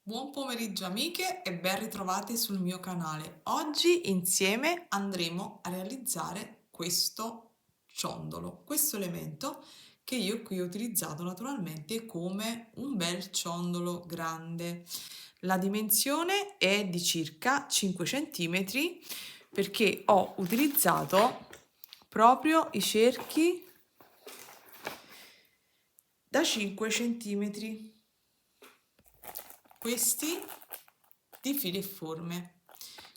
Buon pomeriggio amiche e ben ritrovate sul mio canale. Oggi insieme andremo a realizzare questo ciondolo, questo elemento che io qui ho utilizzato naturalmente come un bel ciondolo grande. La dimensione è di circa 5 centimetri perché ho utilizzato proprio i cerchi da 5 centimetri. Questi di fili e forme.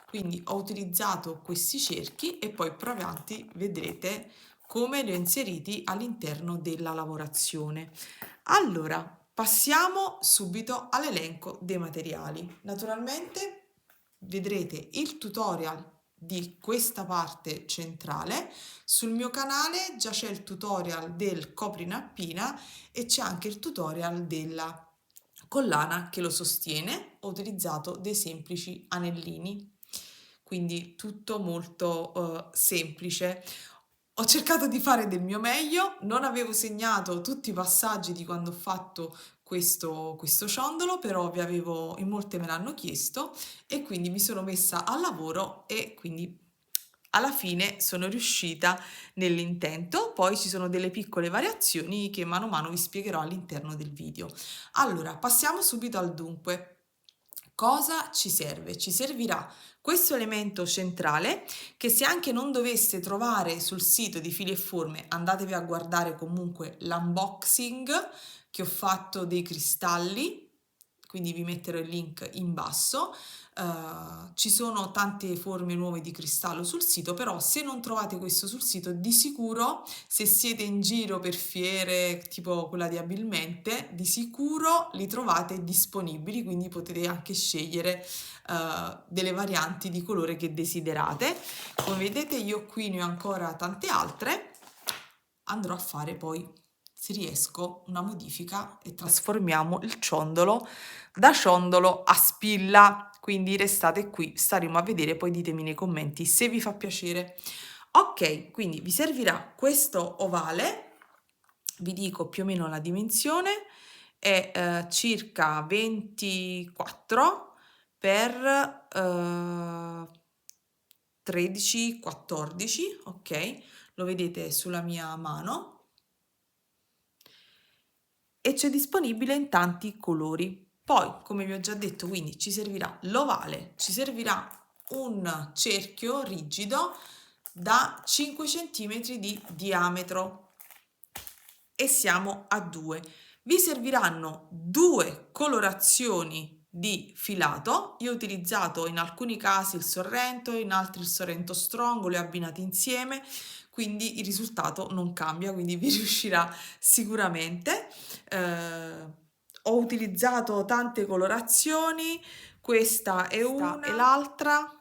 Quindi ho utilizzato questi cerchi e poi più avanti vedrete come li ho inseriti all'interno della lavorazione. Allora, passiamo subito all'elenco dei materiali. Naturalmente vedrete il tutorial di questa parte centrale. Sul mio canale già c'è il tutorial del coprinappina e c'è anche il tutorial della collana che lo sostiene. Ho utilizzato dei semplici anellini, quindi tutto molto semplice. Ho cercato di fare del mio meglio, non avevo segnato tutti i passaggi di quando ho fatto questo ciondolo, però vi avevo, in molte me l'hanno chiesto e quindi mi sono messa al lavoro e quindi alla fine sono riuscita nell'intento. Poi ci sono delle piccole variazioni che mano a mano vi spiegherò all'interno del video. Allora, passiamo subito al dunque. Cosa ci serve? Ci servirà questo elemento centrale che, se anche non doveste trovare sul sito di Fili e Forme, andatevi a guardare comunque l'unboxing che ho fatto dei cristalli, quindi vi metterò il link in basso. Ci sono tante forme nuove di cristallo sul sito, però se non trovate questo sul sito, di sicuro, se siete in giro per fiere tipo quella di Abilmente, di sicuro li trovate disponibili, quindi potete anche scegliere delle varianti di colore che desiderate. Come vedete io qui ne ho ancora tante altre, andrò a fare poi, se riesco, una modifica e trasformiamo il ciondolo da ciondolo a spilla. Quindi restate qui, staremo a vedere, poi ditemi nei commenti se vi fa piacere. Ok, quindi vi servirà questo ovale, vi dico più o meno la dimensione, è circa 24 per 13-14, ok? Lo vedete sulla mia mano e c'è disponibile in tanti colori. Poi, come vi ho già detto, quindi ci servirà l'ovale, ci servirà un cerchio rigido da 5 centimetri di diametro e siamo a 2. Vi serviranno due colorazioni di filato. Io ho utilizzato in alcuni casi il Sorrento, in altri il Sorrento Strong, li ho abbinati insieme, quindi il risultato non cambia, quindi vi riuscirà sicuramente. Ho utilizzato tante colorazioni, questa è una e l'altra.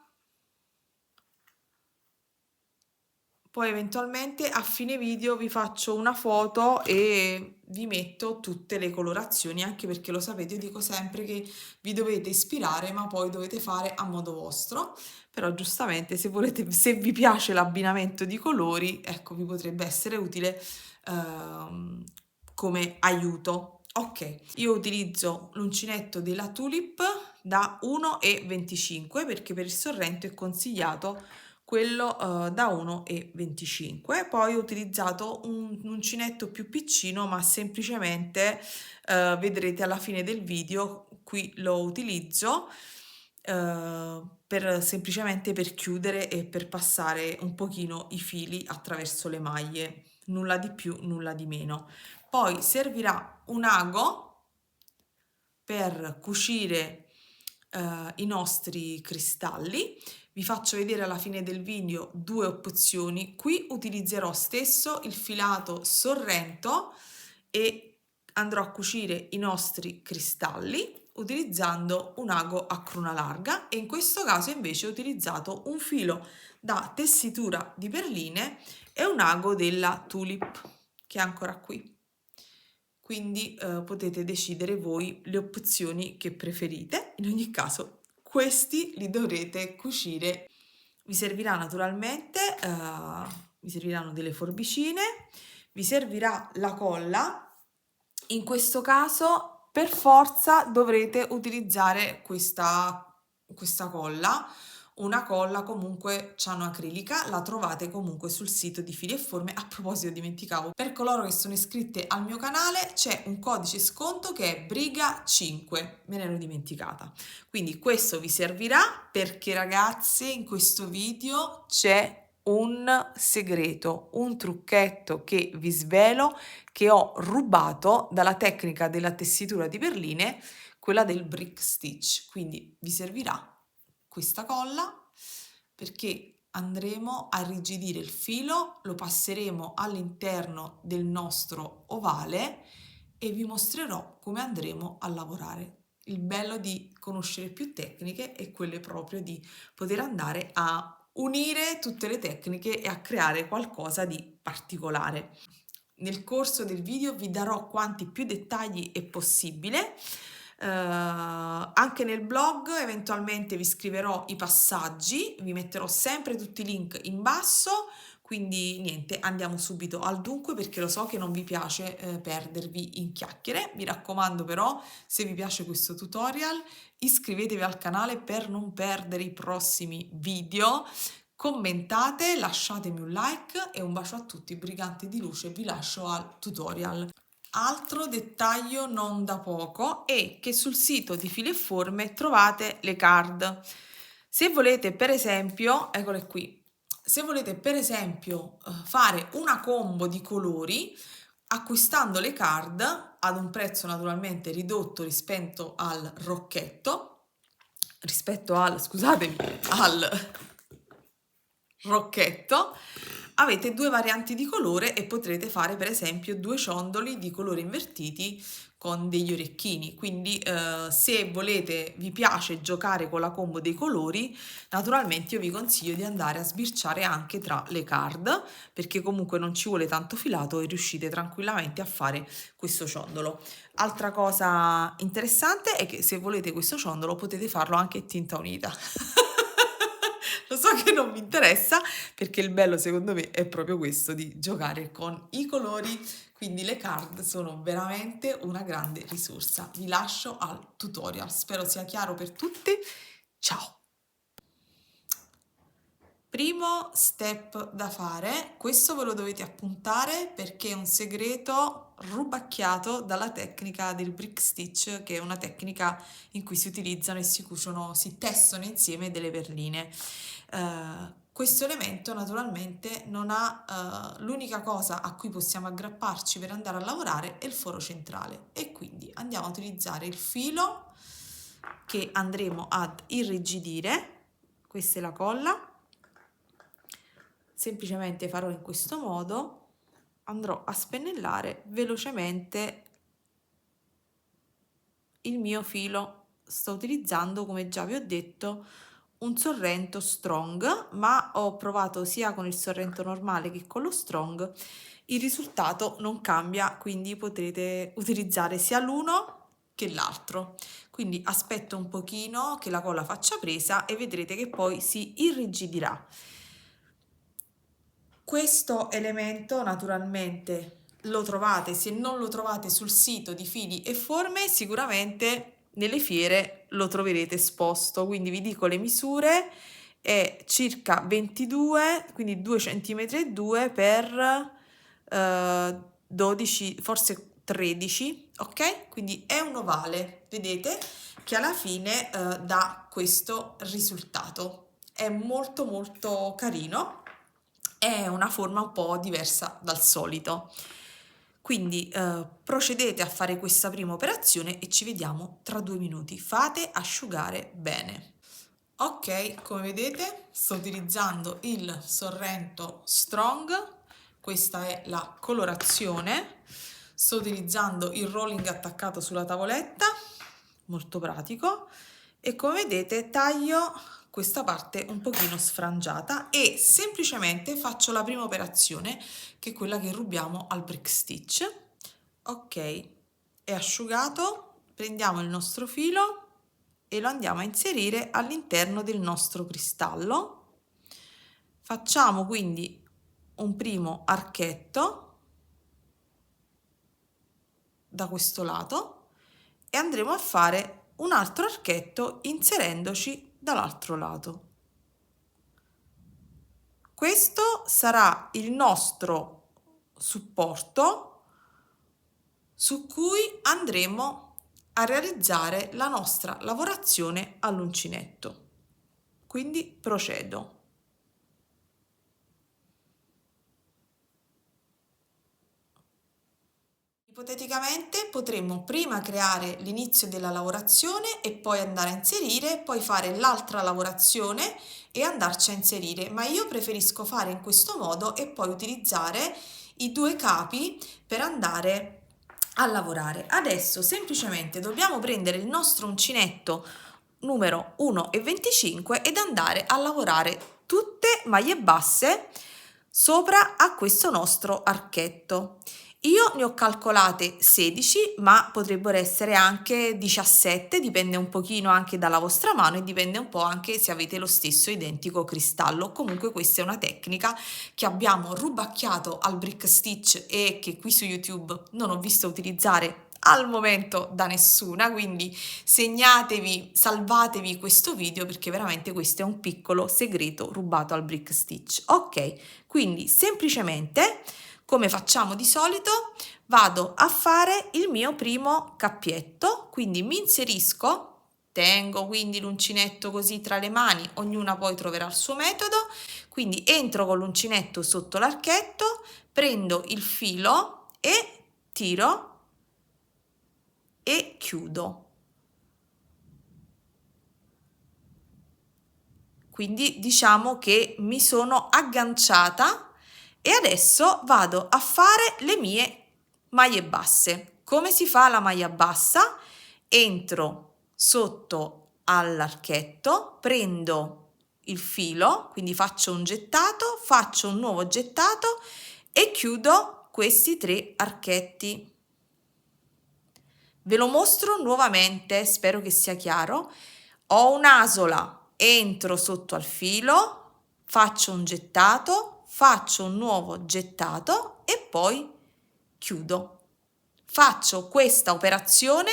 Poi eventualmente a fine video vi faccio una foto e vi metto tutte le colorazioni, anche perché lo sapete, io dico sempre che vi dovete ispirare, ma poi dovete fare a modo vostro. Però giustamente se volete, se vi piace l'abbinamento di colori, ecco, vi potrebbe essere utile come aiuto. Ok, io utilizzo l'uncinetto della Tulip da 1,25 perché per il Sorrento è consigliato quello da 1,25. Poi ho utilizzato un uncinetto più piccino, ma semplicemente vedrete alla fine del video, qui lo utilizzo semplicemente per chiudere e per passare un pochino i fili attraverso le maglie, nulla di più, nulla di meno. Poi servirà un ago per cucire i nostri cristalli. Vi faccio vedere alla fine del video due opzioni. Qui utilizzerò stesso il filato Sorrento e andrò a cucire i nostri cristalli utilizzando un ago a cruna larga, e in questo caso invece ho utilizzato un filo da tessitura di perline e un ago della Tulip che è ancora qui. Quindi potete decidere voi le opzioni che preferite. In ogni caso, questi li dovrete cucire. Vi servirà naturalmente, vi serviranno delle forbicine, vi servirà la colla. In questo caso per forza dovrete utilizzare questa colla, una colla comunque cianoacrilica, la trovate comunque sul sito di Fili e Forme. A proposito, dimenticavo, per coloro che sono iscritte al mio canale c'è un codice sconto che è Briga5, me ne ero dimenticata. Quindi questo vi servirà perché, ragazzi, in questo video c'è un segreto, un trucchetto che vi svelo, che ho rubato dalla tecnica della tessitura di perline, quella del brick stitch. Quindi vi servirà questa colla perché andremo a irrigidire il filo, lo passeremo all'interno del nostro ovale e vi mostrerò come andremo a lavorare. Il bello di conoscere più tecniche è quello proprio di poter andare a unire tutte le tecniche e a creare qualcosa di particolare. Nel corso del video vi darò quanti più dettagli è possibile. Anche nel blog eventualmente vi scriverò i passaggi, vi metterò sempre tutti i link in basso, quindi niente, andiamo subito al dunque perché lo so che non vi piace perdervi in chiacchiere. Mi raccomando però, se vi piace questo tutorial, iscrivetevi al canale per non perdere i prossimi video. Commentate, lasciatemi un like e un bacio a tutti, briganti di luce, vi lascio al tutorial. Altro dettaglio non da poco è che sul sito di Fili e Forme trovate le card. Se volete per esempio, eccole qui, se volete per esempio fare una combo di colori, acquistando le card ad un prezzo naturalmente ridotto rispetto al rocchetto, avete due varianti di colore e potrete fare per esempio due ciondoli di colore invertiti con degli orecchini. Quindi se volete, vi piace giocare con la combo dei colori, naturalmente io vi consiglio di andare a sbirciare anche tra le card, perché comunque non ci vuole tanto filato e riuscite tranquillamente a fare questo ciondolo. Altra cosa interessante è che se volete questo ciondolo potete farlo anche in tinta unita. Lo so che non mi interessa perché il bello secondo me è proprio questo di giocare con i colori, quindi le card sono veramente una grande risorsa. Vi lascio al tutorial, spero sia chiaro per tutti. Ciao! Primo step da fare, questo ve lo dovete appuntare perché è un segreto rubacchiato dalla tecnica del brick stitch, che è una tecnica in cui si utilizzano e si cuciono, si tessono insieme delle perline. Questo elemento naturalmente non ha, l'unica cosa a cui possiamo aggrapparci per andare a lavorare è il foro centrale e quindi andiamo a utilizzare il filo che andremo ad irrigidire. Questa è la colla. Semplicemente farò in questo modo, andrò a spennellare velocemente il mio filo. Sto utilizzando, come già vi ho detto, un sorrento strong, ma ho provato sia con il sorrento normale che con lo strong. Il risultato non cambia, quindi potrete utilizzare sia l'uno che l'altro. Quindi aspetto un pochino che la colla faccia presa e vedrete che poi si irrigidirà. Questo elemento naturalmente lo trovate, se non lo trovate sul sito di Fili e Forme, sicuramente nelle fiere lo troverete esposto. Quindi vi dico le misure, è circa 22, quindi 2 cm e 2 per 12, forse 13, ok? Quindi è un ovale, vedete che alla fine dà questo risultato. È molto molto carino. È una forma un po' diversa dal solito. Quindi procedete a fare questa prima operazione e ci vediamo tra 2 minuti. Fate asciugare bene. Ok, come vedete sto utilizzando il sorrento strong, questa è la colorazione. Sto utilizzando il rolling attaccato sulla tavoletta, molto pratico, e come vedete taglio questa parte un pochino sfrangiata e semplicemente faccio la prima operazione, che è quella che rubiamo al brick stitch. Ok, è asciugato, prendiamo il nostro filo e lo andiamo a inserire all'interno del nostro cristallo. Facciamo quindi un primo archetto da questo lato e andremo a fare un altro archetto inserendoci dall'altro lato. Questo sarà il nostro supporto su cui andremo a realizzare la nostra lavorazione all'uncinetto. Quindi procedo. Ipoteticamente potremmo prima creare l'inizio della lavorazione e poi andare a inserire, poi fare l'altra lavorazione e andarci a inserire, ma io preferisco fare in questo modo e poi utilizzare i due capi per andare a lavorare. Adesso semplicemente dobbiamo prendere il nostro uncinetto numero 1 e 25 ed andare a lavorare tutte maglie basse sopra a questo nostro archetto. Io ne ho calcolate 16, ma potrebbero essere anche 17, dipende un pochino anche dalla vostra mano e dipende un po' anche se avete lo stesso identico cristallo. Comunque questa è una tecnica che abbiamo rubacchiato al brick stitch e che qui su YouTube non ho visto utilizzare al momento da nessuna, quindi segnatevi, salvatevi questo video perché veramente questo è un piccolo segreto rubato al brick stitch. Ok, quindi semplicemente come facciamo di solito vado a fare il mio primo cappietto, quindi mi inserisco, tengo quindi l'uncinetto così tra le mani, ognuna poi troverà il suo metodo, quindi entro con l'uncinetto sotto l'archetto, prendo il filo e tiro e chiudo. Quindi diciamo che mi sono agganciata e adesso vado a fare le mie maglie basse. Come si fa la maglia bassa? Entro sotto all'archetto, prendo il filo, quindi faccio un gettato, faccio un nuovo gettato e chiudo questi 3 archetti. Ve lo mostro nuovamente, spero che sia chiaro. Ho un'asola, entro sotto al filo, faccio un gettato, faccio un nuovo gettato e poi chiudo. Faccio questa operazione,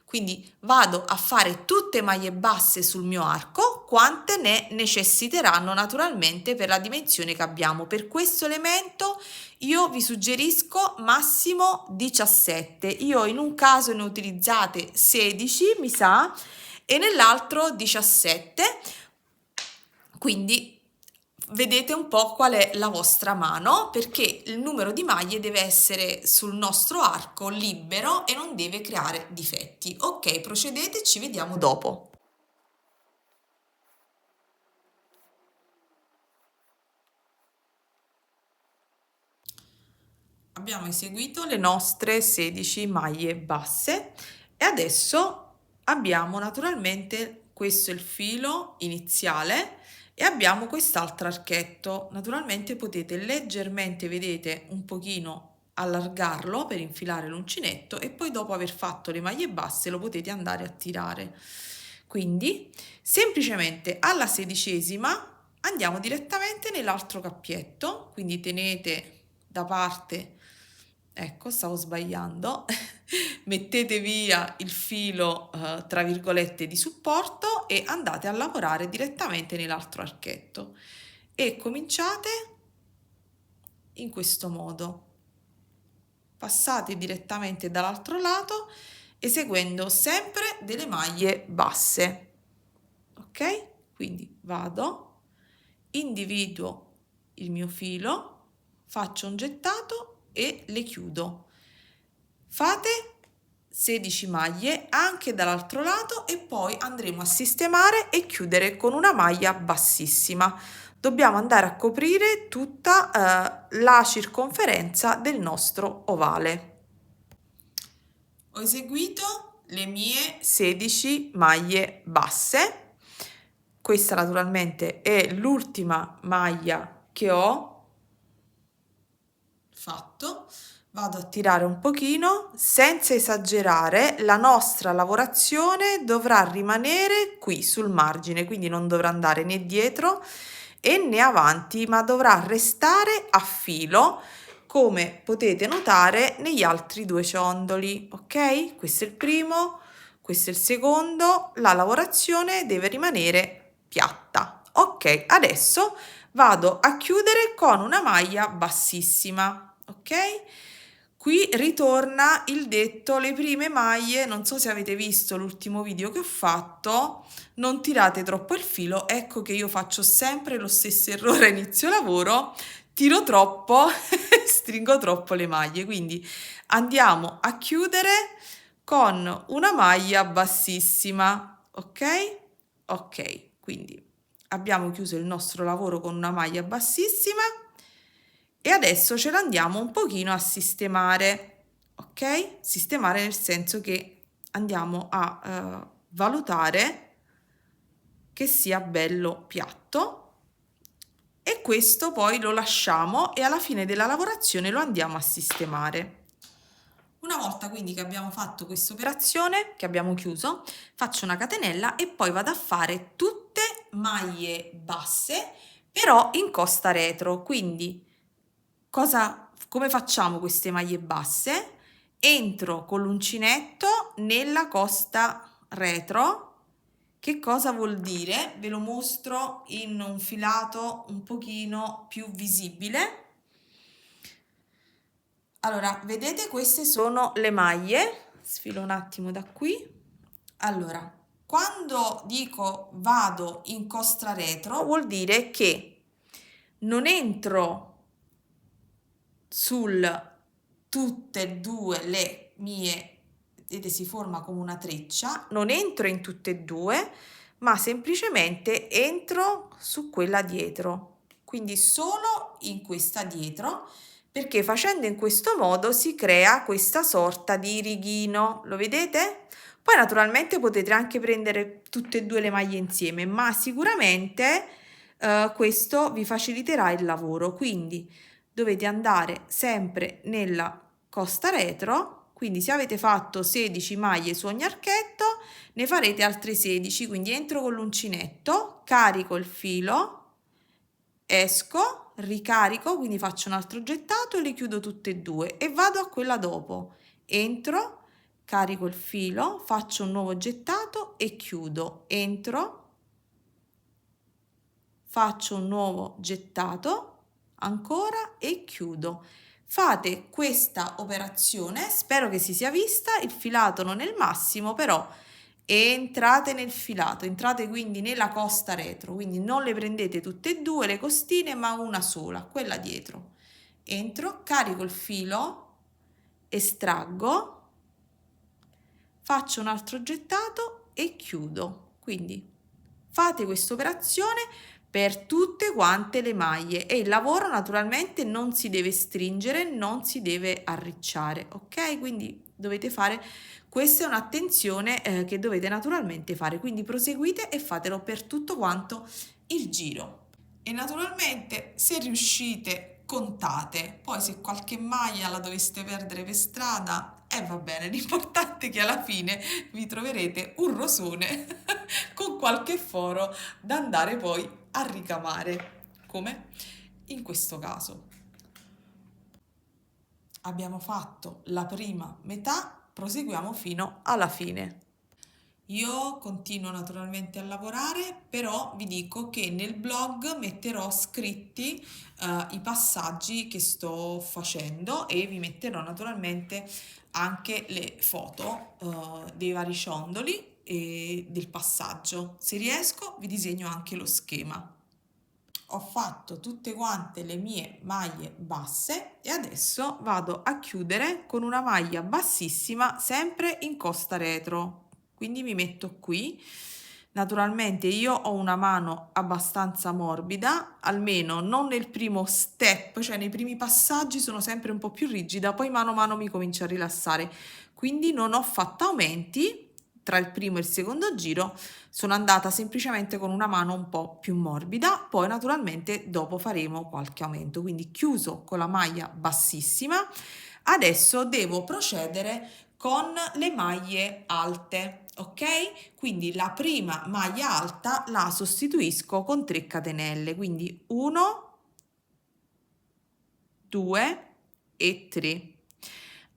quindi vado a fare tutte maglie basse sul mio arco, quante ne necessiteranno naturalmente per la dimensione che abbiamo. Per questo elemento io vi suggerisco massimo 17, io in un caso ne ho utilizzate 16 mi sa e nell'altro 17, quindi vedete un po' qual è la vostra mano perché il numero di maglie deve essere sul nostro arco libero e non deve creare difetti. Ok, procedete, ci vediamo dopo. Abbiamo eseguito le nostre 16 maglie basse e adesso abbiamo naturalmente questo è il filo iniziale e abbiamo quest'altro archetto. Naturalmente potete leggermente, vedete, un pochino allargarlo per infilare l'uncinetto e poi dopo aver fatto le maglie basse lo potete andare a tirare. Quindi semplicemente alla 16ª andiamo direttamente nell'altro cappietto, quindi tenete da parte, ecco, stavo sbagliando, mettete via il filo tra virgolette di supporto e andate a lavorare direttamente nell'altro archetto e cominciate in questo modo. Passate direttamente dall'altro lato eseguendo sempre delle maglie basse. Ok? Quindi vado, individuo il mio filo, faccio un gettato e le chiudo. Fate 16 maglie anche dall'altro lato e poi andremo a sistemare e chiudere con una maglia bassissima. Dobbiamo andare a coprire tutta la circonferenza del nostro ovale. Ho eseguito le mie 16 maglie basse. Questa naturalmente è l'ultima maglia che ho fatto. Vado a tirare un pochino senza esagerare, la nostra lavorazione dovrà rimanere qui sul margine, quindi non dovrà andare né dietro né avanti, ma dovrà restare a filo come potete notare negli altri 2 ciondoli. Ok, questo è il primo, questo è il secondo, la lavorazione deve rimanere piatta. Ok, adesso vado a chiudere con una maglia bassissima, ok? Qui ritorna il detto, le prime maglie, non so se avete visto l'ultimo video che ho fatto, non tirate troppo il filo, ecco che io faccio sempre lo stesso errore a inizio lavoro, tiro troppo, stringo troppo le maglie, quindi andiamo a chiudere con una maglia bassissima, ok? Ok, quindi abbiamo chiuso il nostro lavoro con una maglia bassissima e adesso ce l'andiamo un pochino a sistemare, ok? Sistemare nel senso che andiamo a valutare che sia bello piatto e questo poi lo lasciamo e alla fine della lavorazione lo andiamo a sistemare. Una volta quindi che abbiamo fatto questa operazione, che abbiamo chiuso, faccio una catenella e poi vado a fare tutte maglie basse, però in costa retro. Quindi come facciamo queste maglie basse? Entro con l'uncinetto nella costa retro. Che cosa vuol dire? Ve lo mostro in un filato un pochino più visibile. Allora, vedete, queste sono le maglie, sfilo un attimo da qui. Allora, quando dico vado in costa retro, vuol dire che non entro sul tutte e due le mie, vedete, si forma come una treccia, non entro in tutte e due, ma semplicemente entro su quella dietro, quindi solo in questa dietro, perché facendo in questo modo si crea questa sorta di righino, lo vedete? Poi naturalmente potete anche prendere tutte e due le maglie insieme, ma sicuramente questo vi faciliterà il lavoro, quindi dovete andare sempre nella costa retro, quindi se avete fatto 16 maglie su ogni archetto, ne farete altre 16, quindi entro con l'uncinetto, carico il filo, esco, ricarico, quindi faccio un altro gettato e le chiudo tutte e due e vado a quella dopo. Entro, carico il filo, faccio un nuovo gettato e chiudo. Entro, faccio un nuovo gettato, ancora e chiudo. Fate questa operazione, spero che si sia vista, il filato non è il massimo, però entrate nel filato, entrate quindi nella costa retro, quindi non le prendete tutte e due le costine, ma una sola, quella dietro. Entro, carico il filo, estraggo, faccio un altro gettato e chiudo. Quindi fate questa operazione per tutte quante le maglie e il lavoro naturalmente non si deve stringere, non si deve arricciare, ok? Quindi dovete fare, questa è un'attenzione che dovete naturalmente fare, quindi proseguite e fatelo per tutto quanto il giro. E naturalmente se riuscite contate, poi se qualche maglia la doveste perdere per strada, va bene, l'importante è che alla fine vi troverete un rosone con qualche foro da andare poi a ricamare, come in questo caso. Abbiamo fatto la prima metà, proseguiamo fino alla fine. Io continuo naturalmente a lavorare, però vi dico che nel blog metterò scritti i passaggi che sto facendo e vi metterò naturalmente anche le foto dei vari ciondoli e del passaggio. Se riesco vi disegno anche lo schema. Ho fatto tutte quante le mie maglie basse e adesso vado a chiudere con una maglia bassissima sempre in costa retro, quindi mi metto qui. Naturalmente io ho una mano abbastanza morbida, almeno non nel primo step, cioè nei primi passaggi sono sempre un po' più rigida, poi mano a mano mi comincio a rilassare, quindi non ho fatto aumenti tra il primo e il secondo giro, sono andata semplicemente con una mano un po' più morbida, poi naturalmente dopo faremo qualche aumento, quindi chiuso con la maglia bassissima. Adesso devo procedere con le maglie alte, ok? Quindi la prima maglia alta la sostituisco con 3 catenelle, quindi 1, 2 e 3.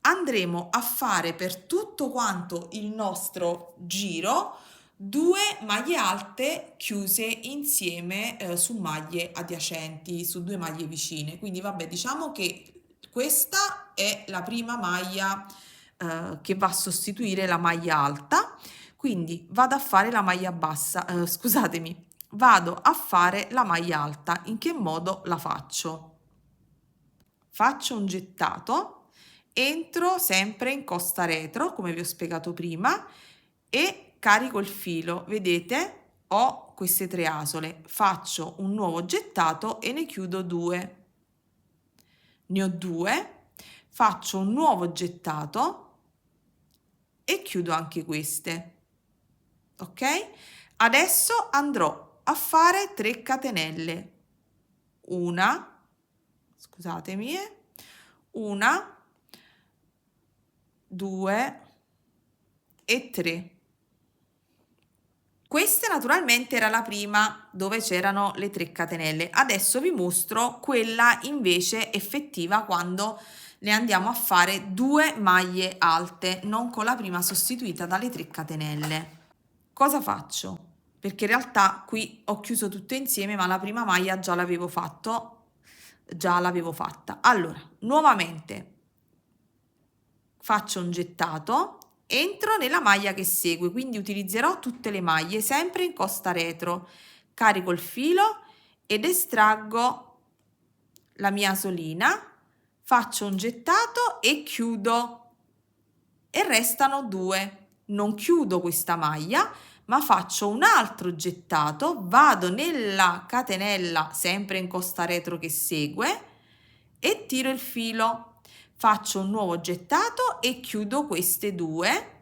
andremo a fare per tutto quanto il nostro giro 2 maglie alte chiuse insieme su maglie adiacenti, su 2 maglie vicine. Quindi vabbè, diciamo che questa è la prima maglia che va a sostituire la maglia alta, quindi vado a fare la maglia bassa, scusatemi, vado a fare la maglia alta. In che modo la faccio? Faccio un gettato, entro sempre in costa retro, come vi ho spiegato prima, e carico il filo. Vedete? Ho queste 3 asole, faccio un nuovo gettato e ne chiudo 2. Ne ho 2, faccio un nuovo gettato e chiudo anche queste. Ok? Adesso andrò a fare 3 catenelle. Una, scusatemi, una, 2 e 3. Questa naturalmente era la prima dove c'erano le 3 catenelle. Adesso vi mostro quella invece effettiva quando ne andiamo a fare 2 maglie alte, non con la prima sostituita dalle 3 catenelle. Cosa faccio? Perché in realtà qui ho chiuso tutto insieme, ma la prima maglia già l'avevo fatta. Allora, nuovamente faccio un gettato, entro nella maglia che segue, quindi utilizzerò tutte le maglie sempre in costa retro, carico il filo ed estraggo la mia asolina, faccio un gettato e chiudo e restano 2. Non chiudo questa maglia, ma faccio un altro gettato, vado nella catenella sempre in costa retro che segue e tiro il filo. Faccio un nuovo gettato e chiudo queste 2,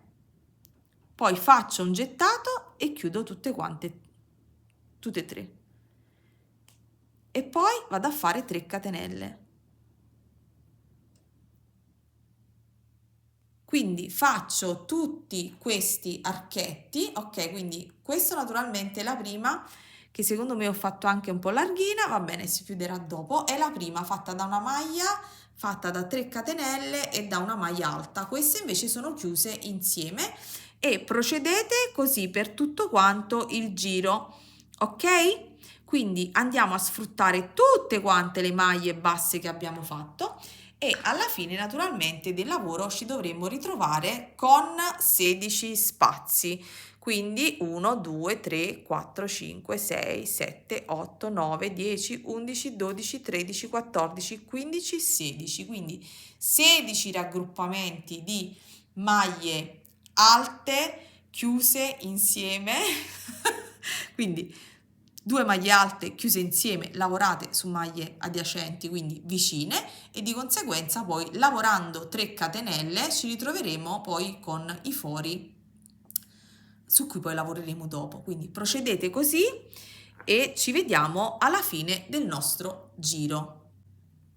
poi faccio un gettato e chiudo tutte e 3, e poi vado a fare 3 catenelle. Quindi faccio tutti questi archetti, ok? Quindi questo naturalmente è la prima, che secondo me ho fatto anche un po' larghina, va bene, si chiuderà dopo, è la prima fatta da una maglia fatta da 3 catenelle e da una maglia alta. Queste invece sono chiuse insieme e procedete così per tutto quanto il giro, ok? Quindi andiamo a sfruttare tutte quante le maglie basse che abbiamo fatto e alla fine naturalmente del lavoro ci dovremmo ritrovare con 16 spazi. Quindi 1, 2, 3, 4, 5, 6, 7, 8, 9, 10, 11, 12, 13, 14, 15, 16. Quindi 16 raggruppamenti di maglie alte chiuse insieme. Quindi 2 maglie alte chiuse insieme, lavorate su maglie adiacenti, quindi vicine, e di conseguenza poi lavorando 3 catenelle ci ritroveremo poi con i fori su cui poi lavoreremo dopo. Quindi procedete così e ci vediamo alla fine del nostro giro.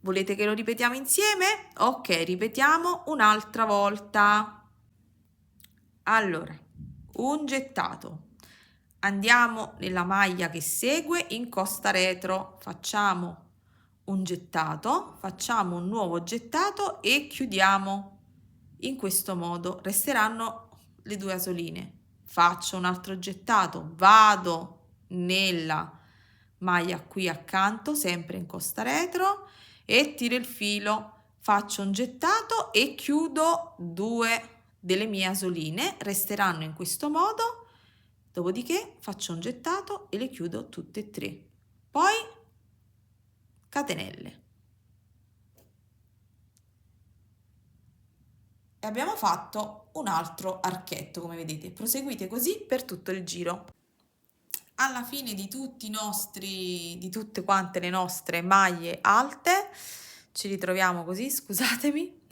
Volete che lo ripetiamo insieme? Ok, ripetiamo un'altra volta. Allora, un gettato. Andiamo nella maglia che segue in costa retro, facciamo un gettato, facciamo un nuovo gettato e chiudiamo in questo modo. Resteranno le 2 asoline. Faccio un altro gettato, vado nella maglia qui accanto, sempre in costa retro, e tiro il filo, faccio un gettato e chiudo 2 delle mie asoline, resteranno in questo modo, dopodiché faccio un gettato e le chiudo tutte e 3, poi catenelle. E abbiamo fatto un altro archetto, come vedete. Proseguite così per tutto il giro. Alla fine di tutte quante le nostre maglie alte, ci ritroviamo così, scusatemi,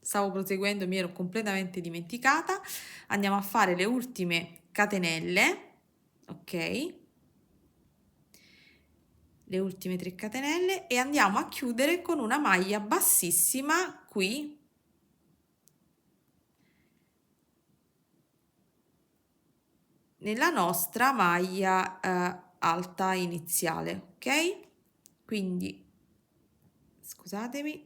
stavo proseguendo, mi ero completamente dimenticata. Andiamo a fare le ultime catenelle, ok? Le ultime 3 catenelle e andiamo a chiudere con una maglia bassissima qui nella nostra maglia alta iniziale, ok? Quindi scusatemi,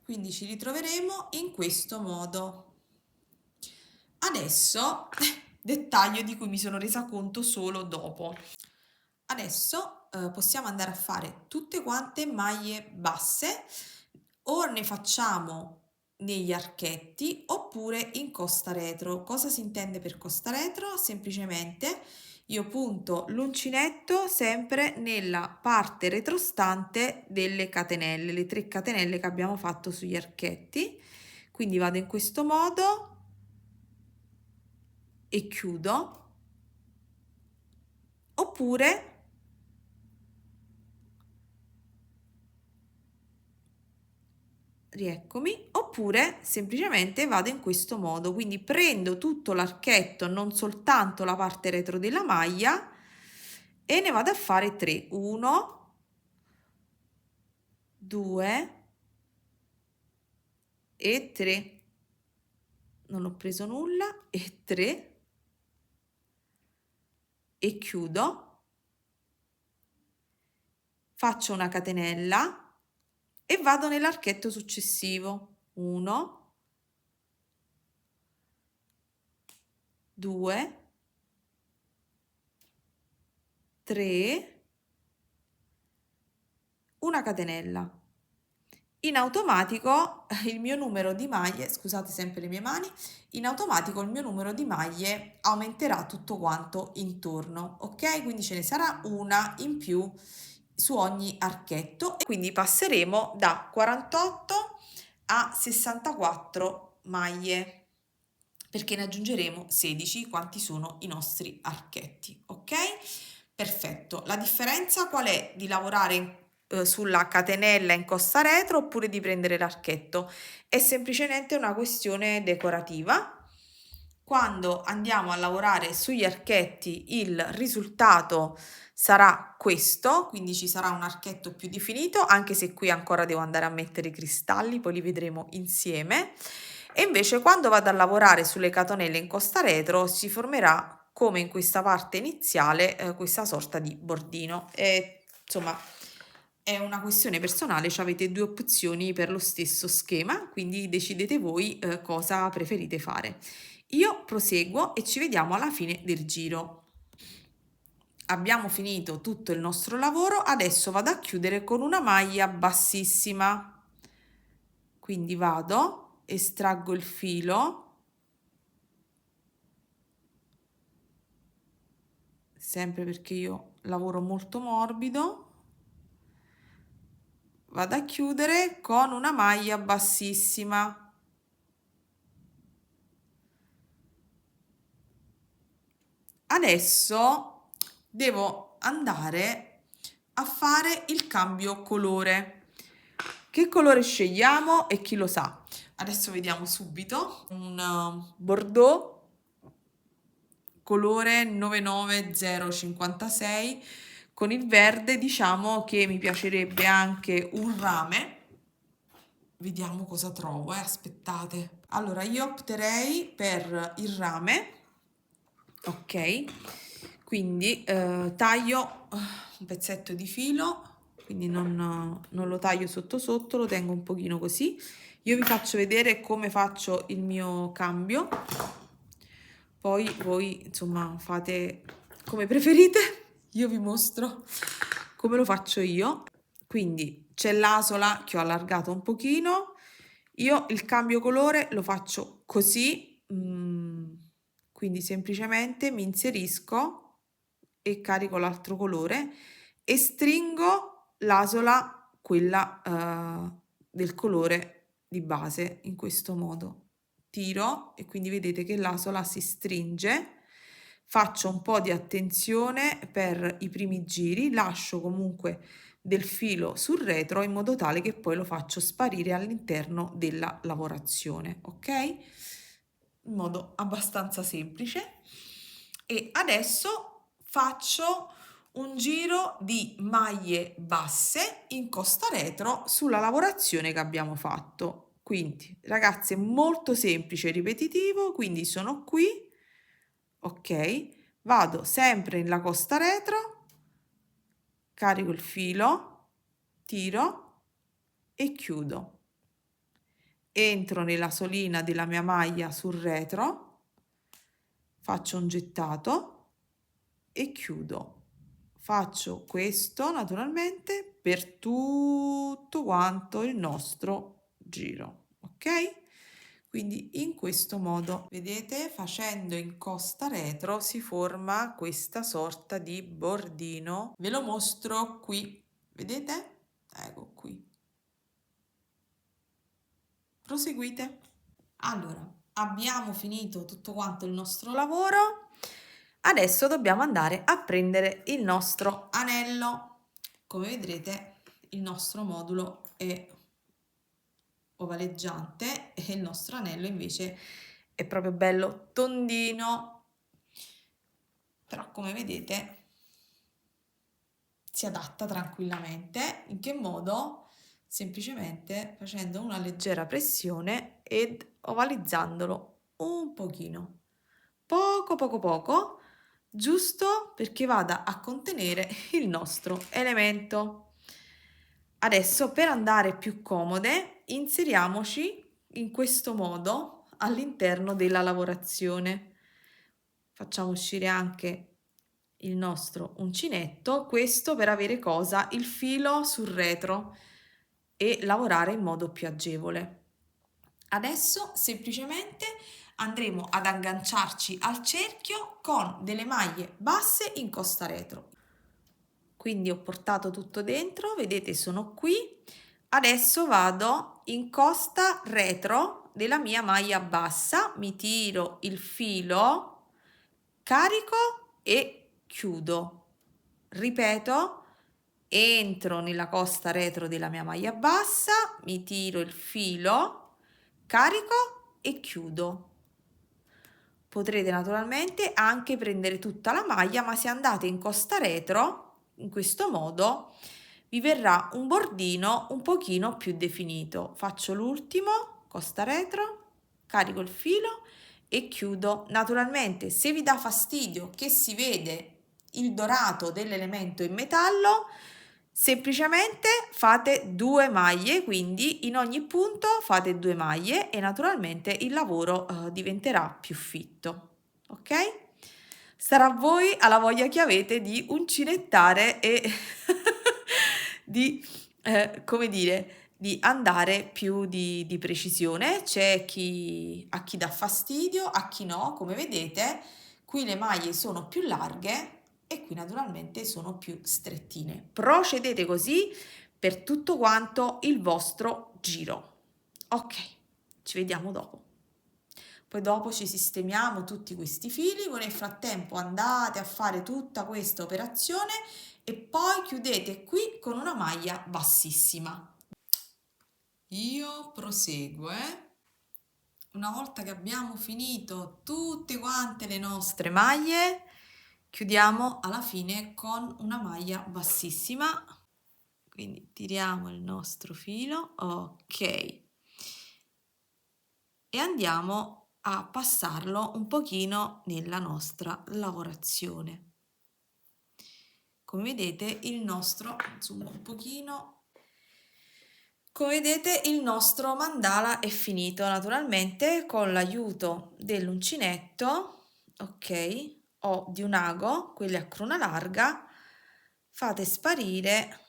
Quindi ci ritroveremo in questo modo. Adesso, dettaglio di cui mi sono resa conto solo dopo. Adesso possiamo andare a fare tutte quante maglie basse, o ne facciamo negli archetti oppure in costa retro. Cosa si intende per costa retro? Semplicemente io punto l'uncinetto sempre nella parte retrostante delle catenelle, le 3 catenelle che abbiamo fatto sugli archetti. Quindi vado in questo modo e chiudo, oppure rieccomi, oppure semplicemente vado in questo modo, quindi prendo tutto l'archetto, non soltanto la parte retro della maglia, e ne vado a fare 3, 1, 2 e 3, non ho preso nulla, e 3, e chiudo, faccio una catenella e vado nell'archetto successivo, 1, 2, 3, una catenella. In automatico il mio numero di maglie, scusate sempre le mie mani, in automatico il mio numero di maglie aumenterà tutto quanto intorno, ok? Quindi ce ne sarà una in più su ogni archetto, e quindi passeremo da 48 a 64 maglie, perché ne aggiungeremo 16, quanti sono i nostri archetti, ok? Perfetto. La differenza qual è di lavorare sulla catenella in costa retro oppure di prendere l'archetto? È semplicemente una questione decorativa. Quando andiamo a lavorare sugli archetti il risultato sarà questo, quindi ci sarà un archetto più definito, anche se qui ancora devo andare a mettere i cristalli, poi li vedremo insieme. E invece quando vado a lavorare sulle catenelle in costa retro si formerà, come in questa parte iniziale, questa sorta di bordino. Insomma, è una questione personale, avete 2 opzioni per lo stesso schema, quindi decidete voi cosa preferite fare. Io proseguo e ci vediamo alla fine del giro. Abbiamo finito tutto il nostro lavoro, adesso vado a chiudere con una maglia bassissima. Quindi vado, estraggo il filo, sempre perché io lavoro molto morbido, vado a chiudere con una maglia bassissima. Adesso devo andare a fare il cambio colore. Che colore scegliamo e chi lo sa? Adesso vediamo subito. Un bordeaux colore 99056. Con il verde diciamo che mi piacerebbe anche un rame. Vediamo cosa trovo, aspettate. Allora, io opterei per il rame, ok? Quindi taglio un pezzetto di filo, quindi non lo taglio sotto sotto, lo tengo un pochino così. Io vi faccio vedere come faccio il mio cambio, poi voi insomma fate come preferite, io vi mostro come lo faccio io. Quindi c'è l'asola che ho allargato un pochino, io il cambio colore lo faccio così, quindi semplicemente mi inserisco e carico l'altro colore e stringo l'asola, quella del colore di base, in questo modo. Tiro e quindi vedete che l'asola si stringe. Faccio un po' di attenzione per i primi giri, lascio comunque del filo sul retro in modo tale che poi lo faccio sparire all'interno della lavorazione, ok? In modo abbastanza semplice. E adesso faccio un giro di maglie basse in costa retro sulla lavorazione che abbiamo fatto. Quindi ragazzi è molto semplice e ripetitivo, quindi sono qui, ok, vado sempre nella costa retro, carico il filo, tiro e chiudo. entro nella solina della mia maglia sul retro, faccio un gettato e chiudo. Faccio questo naturalmente per tutto quanto il nostro giro, ok? Quindi in questo modo, vedete, facendo in costa retro si forma questa sorta di bordino. Ve lo mostro qui, vedete? Ecco qui. Proseguite. Allora, abbiamo finito tutto quanto il nostro lavoro. Adesso dobbiamo andare a prendere il nostro anello. Come vedrete, il nostro modulo è ovaleggiante e il nostro anello invece è proprio bello tondino, però come vedete si adatta tranquillamente. In che modo? Semplicemente facendo una leggera pressione ed ovalizzandolo un pochino, poco, giusto perché vada a contenere il nostro elemento. Adesso, per andare più comode, inseriamoci in questo modo all'interno della lavorazione. Facciamo uscire anche il nostro uncinetto, questo per avere cosa? Il filo sul retro e lavorare in modo più agevole. Adesso semplicemente andremo ad agganciarci al cerchio con delle maglie basse in costa retro. Quindi ho portato tutto dentro, vedete sono qui. Adesso vado in costa retro della mia maglia bassa, mi tiro il filo, carico e chiudo. Ripeto, entro nella costa retro della mia maglia bassa, mi tiro il filo, carico e chiudo. Potrete naturalmente anche prendere tutta la maglia, ma se andate in costa retro, in questo modo, vi verrà un bordino un pochino più definito. Faccio l'ultimo, costa retro, carico il filo e chiudo. Naturalmente, se vi dà fastidio che si vede il dorato dell'elemento in metallo, semplicemente fate 2 maglie, quindi in ogni punto fate 2 maglie e naturalmente il lavoro diventerà più fitto, ok? Sarà a voi, alla voglia che avete di uncinettare e di, come dire, di andare più di precisione. C'è a chi dà fastidio, a chi no, come vedete. Qui le maglie sono più larghe e qui naturalmente sono più strettine. Procedete così per tutto quanto il vostro giro. Ok, ci vediamo dopo. Poi dopo ci sistemiamo tutti questi fili, voi nel frattempo andate a fare tutta questa operazione e poi chiudete qui con una maglia bassissima. Io proseguo, Una volta che abbiamo finito tutte quante le nostre maglie, chiudiamo alla fine con una maglia bassissima. Quindi tiriamo il nostro filo, ok, e andiamo a passarlo un pochino nella nostra lavorazione. Come vedete il nostro, insomma un pochino, come vedete il nostro mandala è finito. Naturalmente con l'aiuto dell'uncinetto, ok, o di un ago, quelli a cruna larga, fate sparire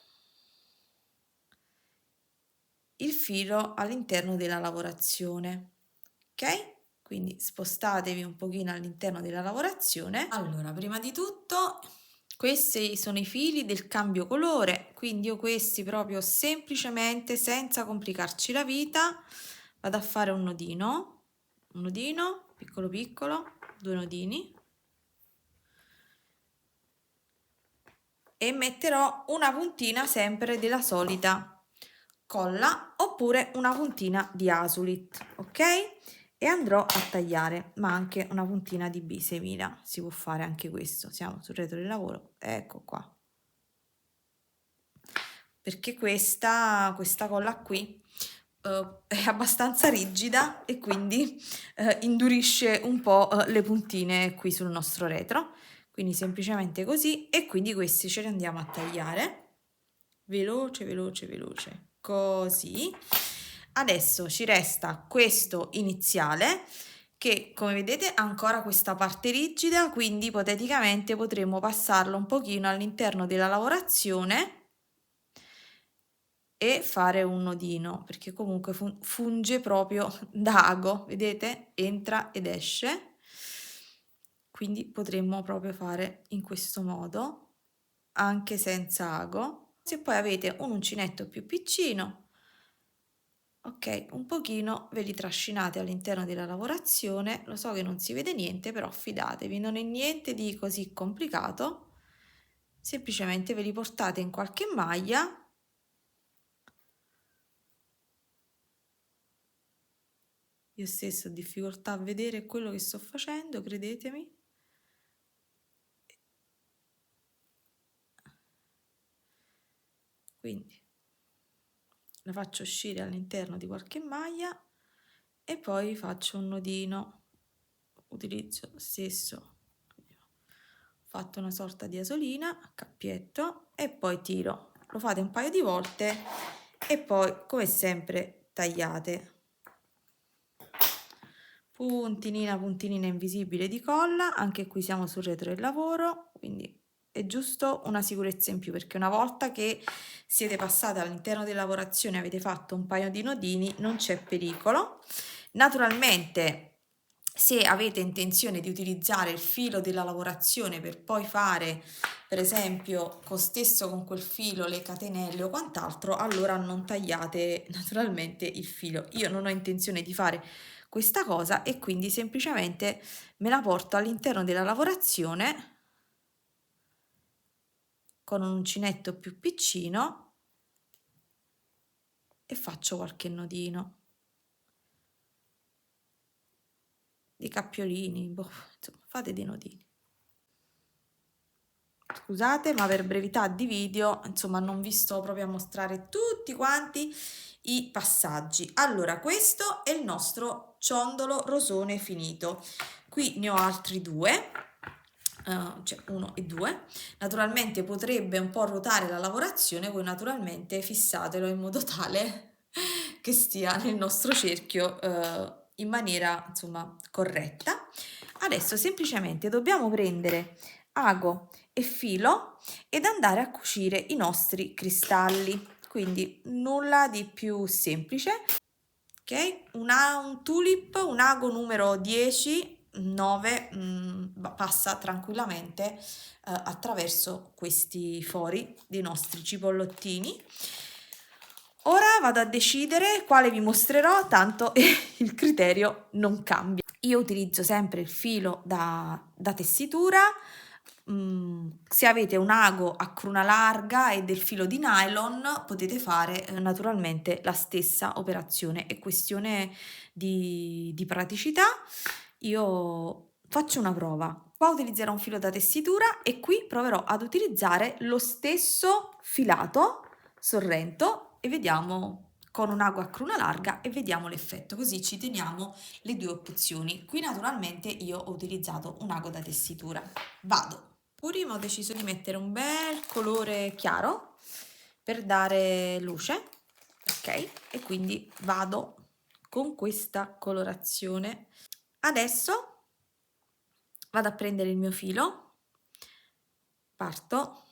il filo all'interno della lavorazione, ok? Quindi spostatevi un pochino all'interno della lavorazione. Allora, prima di tutto, questi sono i fili del cambio colore, quindi io questi proprio semplicemente, senza complicarci la vita, vado a fare un nodino, piccolo piccolo, 2 nodini, e metterò una puntina sempre della solita colla oppure una puntina di Asulit, ok? E andrò a tagliare, ma anche una puntina di bisemila, si può fare anche questo. Siamo sul retro del lavoro, ecco qua, perché questa colla qui è abbastanza rigida e quindi indurisce un po' le puntine qui sul nostro retro, quindi semplicemente così. E quindi questi ce li andiamo a tagliare veloce, così. Adesso ci resta questo iniziale che, come vedete, ha ancora questa parte rigida, quindi ipoteticamente potremmo passarlo un pochino all'interno della lavorazione e fare un nodino, perché comunque funge proprio da ago, vedete? Entra ed esce. Quindi potremmo proprio fare in questo modo, anche senza ago. Se poi avete un uncinetto più piccino, ok, un pochino ve li trascinate all'interno della lavorazione. Lo so che non si vede niente, però fidatevi, non è niente di così complicato. Semplicemente ve li portate in qualche maglia. Io stesso ho difficoltà a vedere quello che sto facendo, credetemi. Quindi la faccio uscire all'interno di qualche maglia e poi faccio un nodino. Utilizzo lo stesso, ho fatto una sorta di asolina a cappietto e poi tiro. Lo fate un paio di volte e poi, come sempre, tagliate. Puntinina invisibile di colla, anche qui siamo sul retro del lavoro, quindi è giusto una sicurezza in più, perché una volta che siete passate all'interno della lavorazione e avete fatto un paio di nodini non c'è pericolo. Naturalmente, se avete intenzione di utilizzare il filo della lavorazione per poi fare, per esempio, con quel filo le catenelle o quant'altro, allora non tagliate naturalmente il filo. Io non ho intenzione di fare questa cosa e quindi semplicemente me la porto all'interno della lavorazione con un uncinetto più piccino e faccio qualche nodino. Dei cappiolini, boh, insomma, fate dei nodini. Scusate, ma per brevità di video, insomma, non vi sto proprio a mostrare tutti quanti i passaggi. Allora, questo è il nostro ciondolo rosone finito. Qui ne ho altri due, cioè 1 e 2. Naturalmente potrebbe un po' ruotare la lavorazione, voi naturalmente fissatelo in modo tale che stia nel nostro cerchio in maniera, insomma, corretta. Adesso semplicemente dobbiamo prendere ago e filo ed andare a cucire i nostri cristalli, quindi nulla di più semplice. Ok, un tulip, un ago numero 10 9 passa tranquillamente attraverso questi fori dei nostri cipollottini. Ora vado a decidere quale vi mostrerò, tanto il criterio non cambia. Io utilizzo sempre il filo da tessitura. Se avete un ago a cruna larga e del filo di nylon potete fare naturalmente la stessa operazione, è questione di praticità. Io faccio una prova, qua utilizzerò un filo da tessitura e qui proverò ad utilizzare lo stesso filato Sorrento e vediamo con un ago a cruna larga e vediamo l'effetto, così ci teniamo le due opzioni. Qui naturalmente io ho utilizzato un ago da tessitura. Vado. Prima ho deciso di mettere un bel colore chiaro per dare luce, ok? E quindi vado con questa colorazione. Adesso vado a prendere il mio filo, parto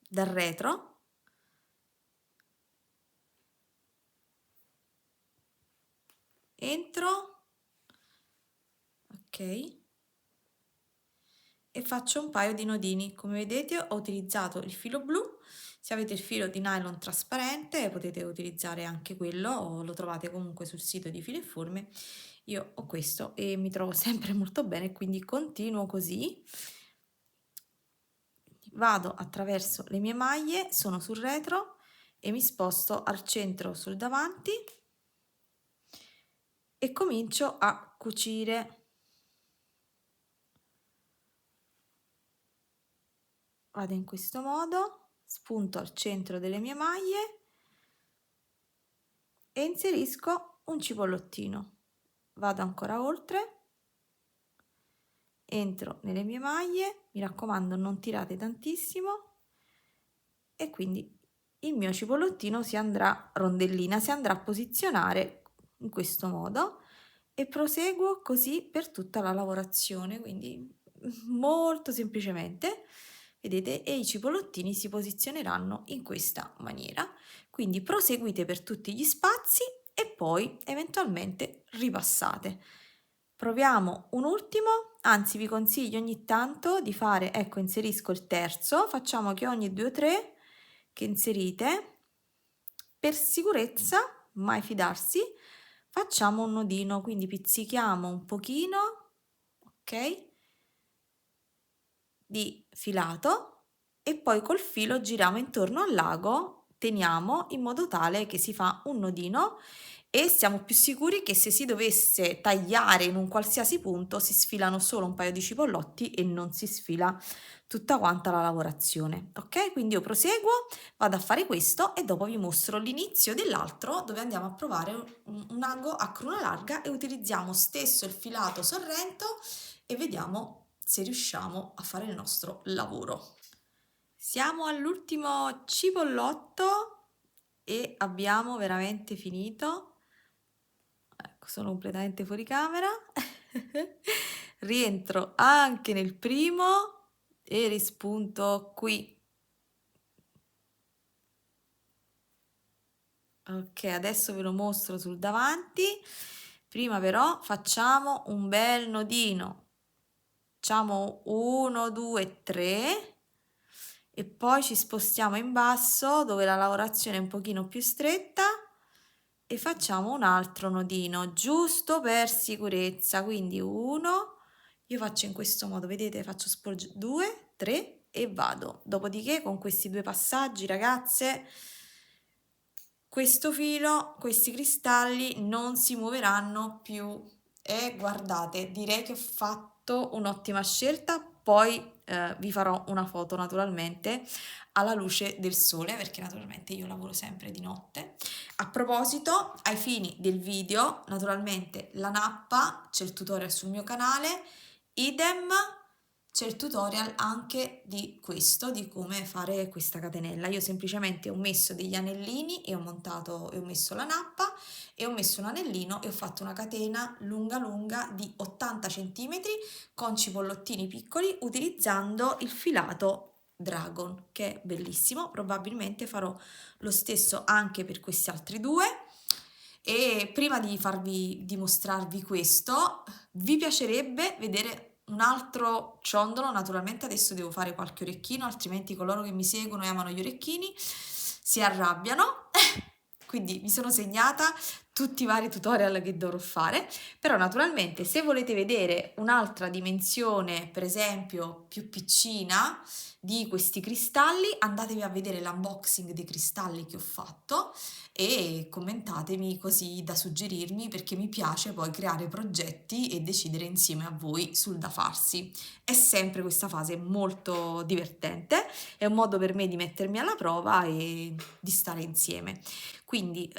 dal retro, entro, ok, e faccio un paio di nodini. Come vedete ho utilizzato il filo blu, se avete il filo di nylon trasparente potete utilizzare anche quello, lo trovate comunque sul sito di Filo e Forme. Io ho questo e mi trovo sempre molto bene, quindi continuo così. Vado attraverso le mie maglie, sono sul retro e mi sposto al centro sul davanti e comincio a cucire. Vado in questo modo, spunto al centro delle mie maglie e inserisco un cipollottino. Vado ancora oltre, entro nelle mie maglie, mi raccomando non tirate tantissimo e quindi il mio cipollottino rondellina, si andrà a posizionare in questo modo e proseguo così per tutta la lavorazione, quindi molto semplicemente, vedete, e i cipollottini si posizioneranno in questa maniera. Quindi proseguite per tutti gli spazi e poi eventualmente ripassate. Proviamo un ultimo, anzi vi consiglio ogni tanto di fare, ecco, inserisco il terzo, facciamo che ogni 2 o 3 che inserite, per sicurezza, mai fidarsi, facciamo un nodino, quindi pizzichiamo un pochino, ok, di filato e poi col filo giriamo intorno al lago, teniamo in modo tale che si fa un nodino e siamo più sicuri che se si dovesse tagliare in un qualsiasi punto si sfilano solo un paio di cipollotti e non si sfila tutta quanta la lavorazione. Ok? Quindi io proseguo, vado a fare questo e dopo vi mostro l'inizio dell'altro dove andiamo a provare un ago a cruna larga e utilizziamo stesso il filato sorrento e vediamo se riusciamo a fare il nostro lavoro. Siamo all'ultimo cipollotto e abbiamo veramente finito. Ecco, sono completamente fuori camera. Rientro anche nel primo e rispunto qui. Ok, adesso ve lo mostro sul davanti. Prima però facciamo un bel nodino. Facciamo 1, 2, 3 e poi ci spostiamo in basso dove la lavorazione è un pochino più stretta e facciamo un altro nodino giusto per sicurezza, quindi 1, io faccio in questo modo, vedete, faccio sporgere 2, 3 e vado. Dopodiché con questi due passaggi, ragazze, questo filo, questi cristalli non si muoveranno più e guardate, direi che ho fatto un'ottima scelta, poi vi farò una foto naturalmente alla luce del sole perché naturalmente io lavoro sempre di notte. A proposito, ai fini del video, naturalmente la nappa, c'è il tutorial sul mio canale, idem c'è il tutorial anche di questo, di come fare questa catenella. Io semplicemente ho messo degli anellini e ho montato e ho messo la nappa e ho messo un anellino e ho fatto una catena lunga lunga di 80 cm con cipollottini piccoli utilizzando il filato Dragon, che è bellissimo. Probabilmente farò lo stesso anche per questi altri due. E prima di farvi dimostrarvi questo, vi piacerebbe vedere un altro ciondolo? Naturalmente adesso devo fare qualche orecchino, altrimenti coloro che mi seguono e amano gli orecchini si arrabbiano. Quindi mi sono segnata tutti i vari tutorial che dovrò fare, però naturalmente se volete vedere un'altra dimensione, per esempio più piccina, di questi cristalli, andatevi a vedere l'unboxing dei cristalli che ho fatto e commentatemi così da suggerirmi perché mi piace poi creare progetti e decidere insieme a voi sul da farsi. È sempre questa fase molto divertente, è un modo per me di mettermi alla prova e di stare insieme. Quindi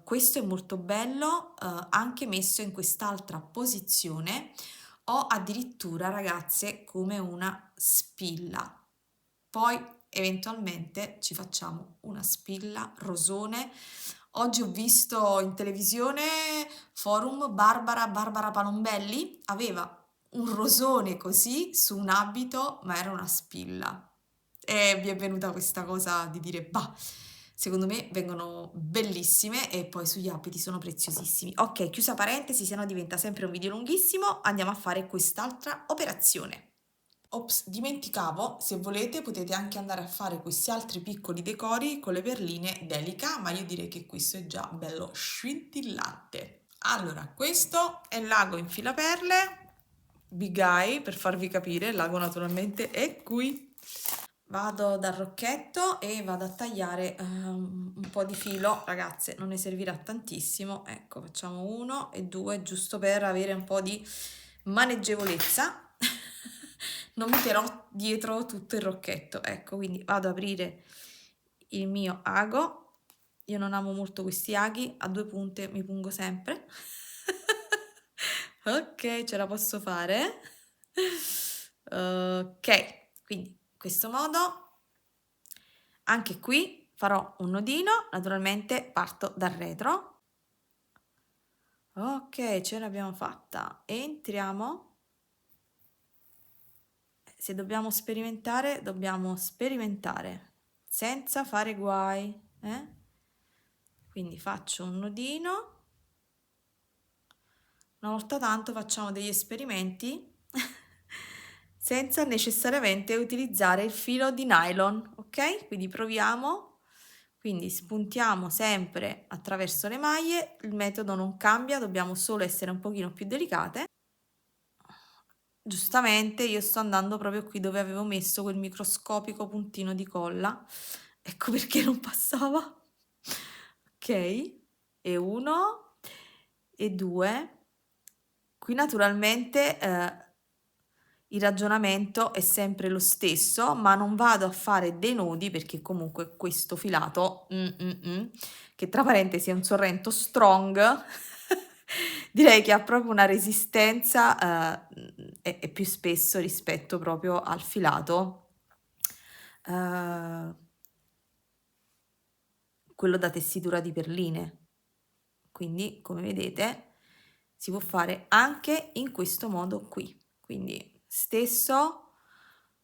questo è molto bello, anche messo in quest'altra posizione. Ho addirittura, ragazze, come una spilla. Poi eventualmente ci facciamo una spilla rosone. Oggi ho visto in televisione Forum Barbara Palombelli, aveva un rosone così su un abito, ma era una spilla. E mi è venuta questa cosa di dire, bah, secondo me vengono bellissime e poi sugli abiti sono preziosissimi. Ok, chiusa parentesi, se no diventa sempre un video lunghissimo, andiamo a fare quest'altra operazione. Ops, dimenticavo, se volete potete anche andare a fare questi altri piccoli decori con le perline Delica, ma io direi che questo è già bello scintillante. Allora, questo è il lago in filaperle, Big Eye, per farvi capire, il lago naturalmente è qui. Vado dal rocchetto e vado a tagliare un po' di filo, ragazze, non ne servirà tantissimo, ecco, facciamo 1 e 2 giusto per avere un po' di maneggevolezza. Non metterò dietro tutto il rocchetto, ecco, quindi vado ad aprire il mio ago. Io non amo molto questi aghi, a due punte mi pungo sempre. Ok, ce la posso fare. Ok, quindi in questo modo anche qui farò un nodino, naturalmente parto dal retro. Ok, ce l'abbiamo fatta. Entriamo. Se dobbiamo sperimentare senza fare guai, Quindi faccio un nodino. Una volta tanto facciamo degli esperimenti senza necessariamente utilizzare il filo di nylon, ok? Quindi proviamo. Quindi spuntiamo sempre attraverso le maglie, il metodo non cambia, dobbiamo solo essere un pochino più delicate. Giustamente io sto andando proprio qui dove avevo messo quel microscopico puntino di colla, ecco perché non passava. Ok, e 1 e 2. Qui naturalmente il ragionamento è sempre lo stesso, ma non vado a fare dei nodi perché comunque questo filato, che tra parentesi è un Sorrento Strong, direi che ha proprio una resistenza e più spesso rispetto proprio al filato, quello da tessitura di perline. Quindi, come vedete, si può fare anche in questo modo qui. Quindi stesso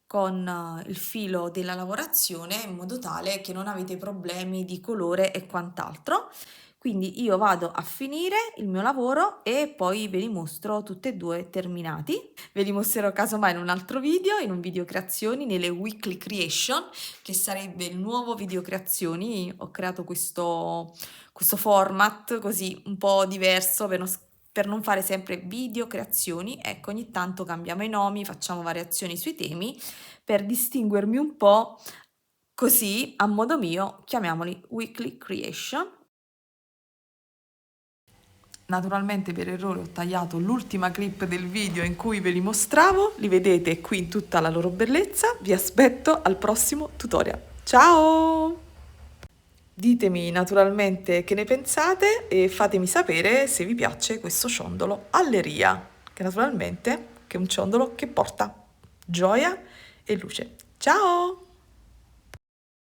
con il filo della lavorazione in modo tale che non avete problemi di colore e quant'altro. Quindi io vado a finire il mio lavoro e poi ve li mostro tutti e due terminati. Ve li mostrerò casomai in un altro video, in un video creazioni, nelle weekly creation, che sarebbe il nuovo video creazioni. Ho creato questo format così un po' diverso per non fare sempre video creazioni. Ecco, ogni tanto cambiamo i nomi, facciamo variazioni sui temi per distinguermi un po', così a modo mio chiamiamoli weekly creation. Naturalmente per errore ho tagliato l'ultima clip del video in cui ve li mostravo, li vedete qui in tutta la loro bellezza. Vi aspetto al prossimo tutorial. Ciao! Ditemi naturalmente che ne pensate e fatemi sapere se vi piace questo ciondolo Alleria, che naturalmente è un ciondolo che porta gioia e luce. Ciao!